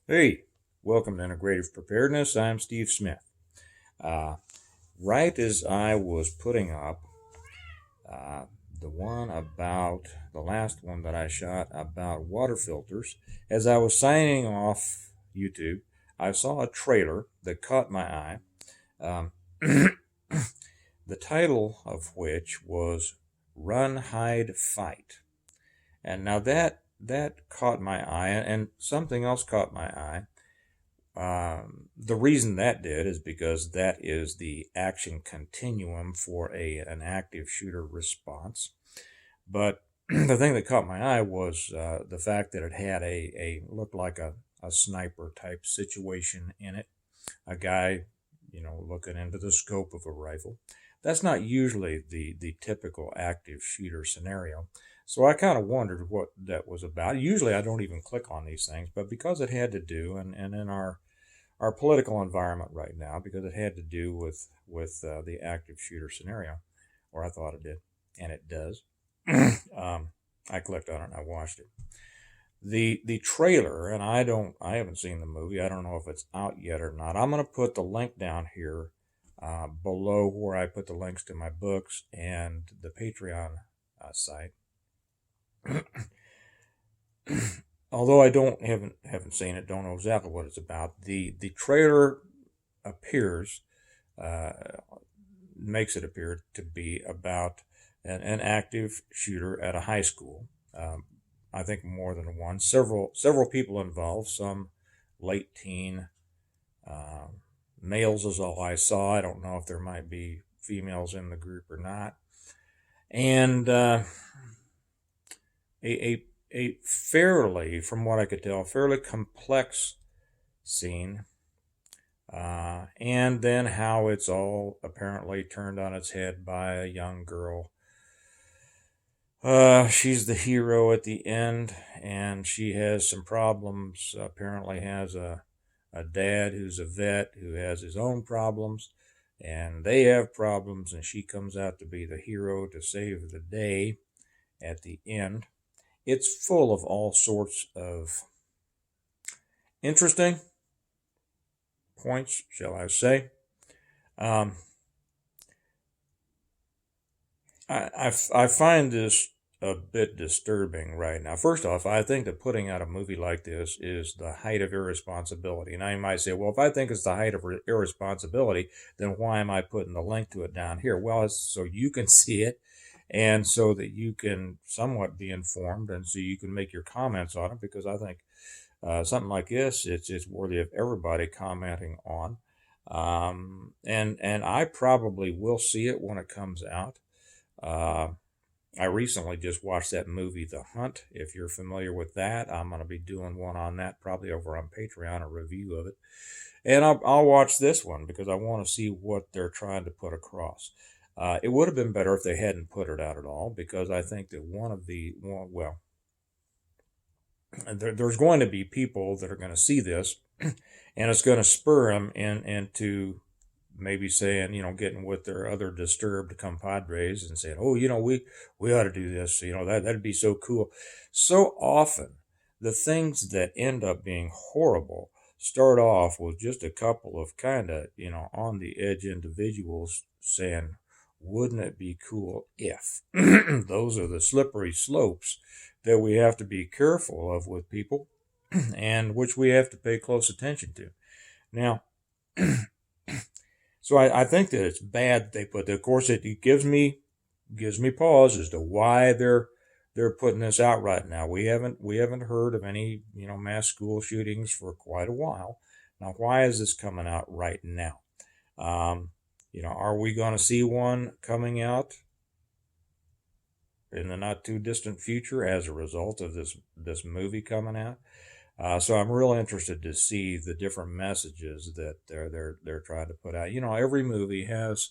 Hey, welcome to Integrative Preparedness. I'm Steve Smith. Uh, right as I was putting up uh, the one about the last one that I shot about water filters, as I was signing off YouTube, I saw a trailer that caught my eye. Um, the title of which was "Run, Hide, Fight." And now that caught my eye, and something else caught my eye. The reason that did is because that is the action continuum for an active shooter response. But the thing that caught my eye was the fact that it had a looked like a sniper type situation in it. A guy, looking into the scope of a rifle. That's not usually the typical active shooter scenario. So I kind of wondered what that was about. Usually I don't even click on these things, but because it had to do, and in our political environment right now, because it had to do with the active shooter scenario, or I thought it did, and it does. I clicked on it and I watched it. The trailer, and I haven't seen the movie. I don't know if it's out yet or not. I'm going to put the link down here below where I put the links to my books and the Patreon site. Although I don't haven't seen it, don't know exactly what it's about. The trailer appears uh, makes it appear to be about an active shooter at a high school. I think more than one. Several people involved. Some late teen uh, males is all I saw. I don't know if there might be females in the group or not. And a fairly, from what I could tell, fairly complex scene. And then how it's all apparently turned on its head by a young girl. She's the hero at the end, and she has some problems. Apparently, has a dad who's a vet who has his own problems, and they have problems, and she comes out to be the hero to save the day at the end. It's full of all sorts of interesting points, shall I say. Um, I find this a bit disturbing right now. First off, I think that putting out a movie like this is the height of irresponsibility. And I might say, well, if I think it's the height of irresponsibility, then why am I putting the link to it down here? Well, it's so you can see it and so that you can somewhat be informed and so you can make your comments on it because I think something like this, it's worthy of everybody commenting on. And I probably will see it when it comes out. Uh, I recently just watched that movie, The Hunt. If you're familiar with that, I'm going to be doing one on that probably over on Patreon, a review of it. And I'll watch this one because I want to see what they're trying to put across. It would have been better if they hadn't put it out at all because I think that there's going to be people that are going to see this and it's going to spur them into maybe saying, getting with their other disturbed compadres and saying, oh, we ought to do this. That'd be so cool. So often, the things that end up being horrible start off with just a couple of kind of, on the edge individuals saying, wouldn't it be cool if? Those are the slippery slopes that we have to be careful of with people and which we have to pay close attention to. Now, so I think that it's bad that they put that. Of course, it gives me pause as to why they're putting this out right now. We haven't heard of any mass school shootings for quite a while. Now, why is this coming out right now? Um, are we going to see one coming out in the not too distant future as a result of this movie coming out? So I'm real interested to see the different messages that they're trying to put out. Every movie has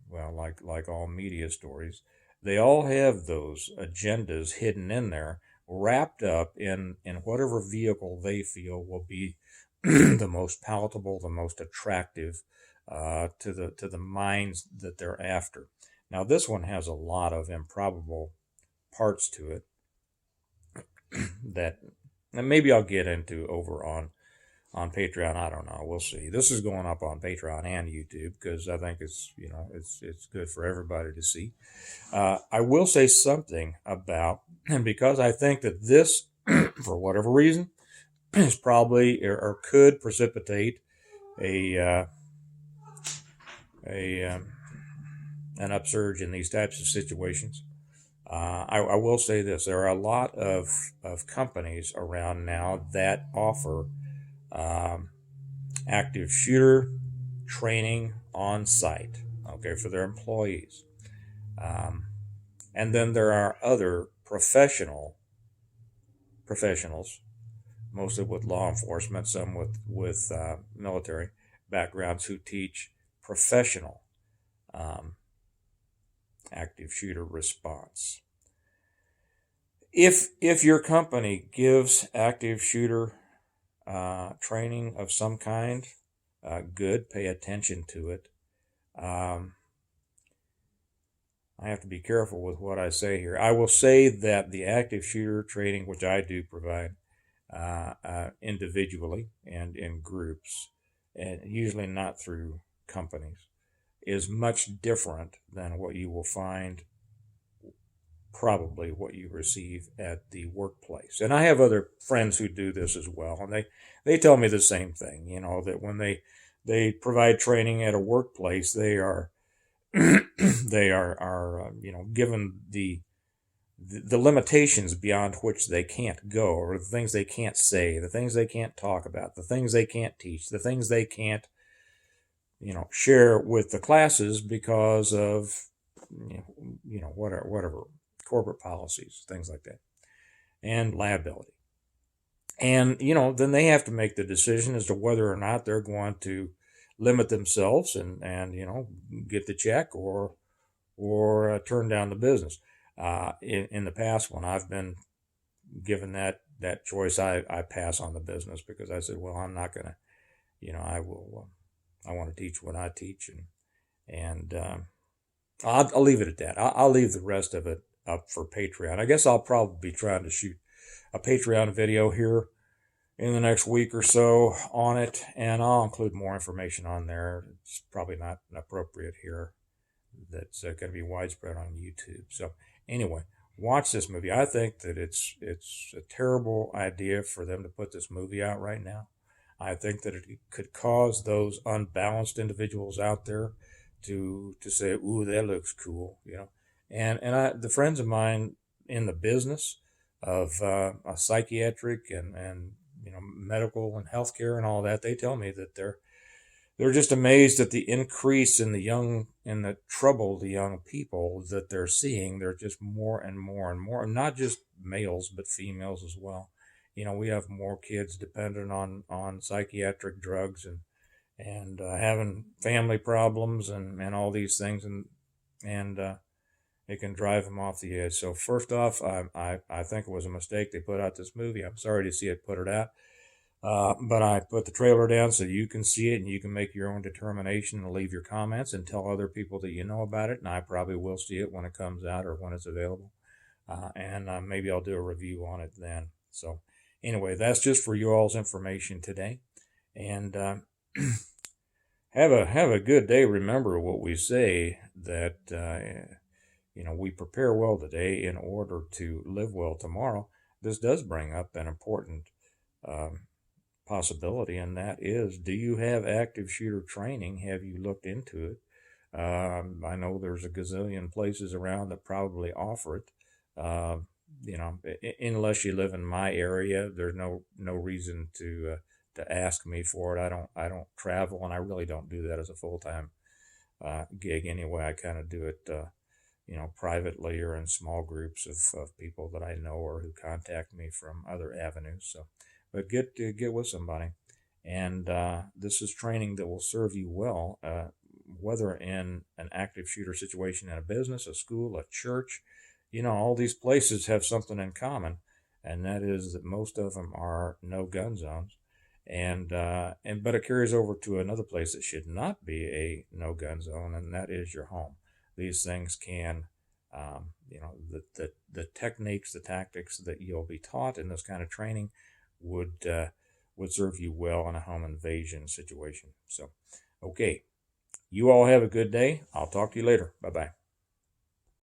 well, like all media stories, they all have those agendas hidden in there, wrapped up in whatever vehicle they feel will be the most palatable, the most attractive to the minds that they're after. Now, this one has a lot of improbable parts to it that and maybe I'll get into over on Patreon. I don't know. We'll see. This is going up on Patreon and YouTube because I think it's good for everybody to see. I will say something about, and because I think that this, for whatever reason, is probably or could precipitate a an upsurge in these types of situations. I will say this: there are a lot of companies around now that offer active shooter training on site, okay, for their employees. And then there are other professionals, mostly with law enforcement, some with military backgrounds, who teach professional active shooter response. If your company gives active shooter training of some kind, good. Pay attention to it. I have to be careful with what I say here. I will say that the active shooter training, which I do provide individually and in groups, and usually not through companies, is much different than what you will find, probably what you receive at the workplace. And I have other friends who do this as well, and they tell me the same thing, that when they provide training at a workplace, they are they are given the limitations beyond which they can't go, or the things they can't say, the things they can't talk about, the things they can't teach, the things they can't share with the classes because of whatever corporate policies, things like that, and liability. And then they have to make the decision as to whether or not they're going to limit themselves and get the check or turn down the business. In the past, when I've been given that choice, I pass on the business because I said, well, I'm not gonna, I will. I want to teach what I teach, and I'll leave it at that. I'll leave the rest of it up for Patreon. I guess I'll probably be trying to shoot a Patreon video here in the next week or so on it, and I'll include more information on there. It's probably not appropriate here. That's going to be widespread on YouTube. So anyway, watch this movie. I think that it's a terrible idea for them to put this movie out right now. I think that it could cause those unbalanced individuals out there to say, "Ooh, that looks cool," And the friends of mine in the business of a psychiatric and medical and healthcare and all that, they tell me that they're just amazed at the increase in the young people that they're seeing. They're just more and more and more, not just males but females as well. We have more kids dependent on psychiatric drugs and having family problems and all these things, and it can drive them off the edge. So first off, I think it was a mistake they put out this movie. I'm sorry to see it put it out. But I put the trailer down so you can see it and you can make your own determination and leave your comments and tell other people that you know about it. And I probably will see it when it comes out or when it's available. And maybe I'll do a review on it then. So anyway, that's just for you all's information today. And have a good day. Remember what we say, that we prepare well today in order to live well tomorrow. This does bring up an important possibility, and that is, do you have active shooter training? Have you looked into it? I know there's a gazillion places around that probably offer it. Unless you live in my area, there's no reason to ask me for it. I don't travel, and I really don't do that as a full-time gig anyway. I kind of do it privately or in small groups of people that I know or who contact me from other avenues. So but get with somebody, and this is training that will serve you well, whether in an active shooter situation in a business, a school, a church. All these places have something in common, and that is that most of them are no gun zones, but it carries over to another place that should not be a no gun zone, and that is your home. These things can, the techniques, the tactics that you'll be taught in this kind of training would serve you well in a home invasion situation. So, okay, you all have a good day. I'll talk to you later. Bye bye.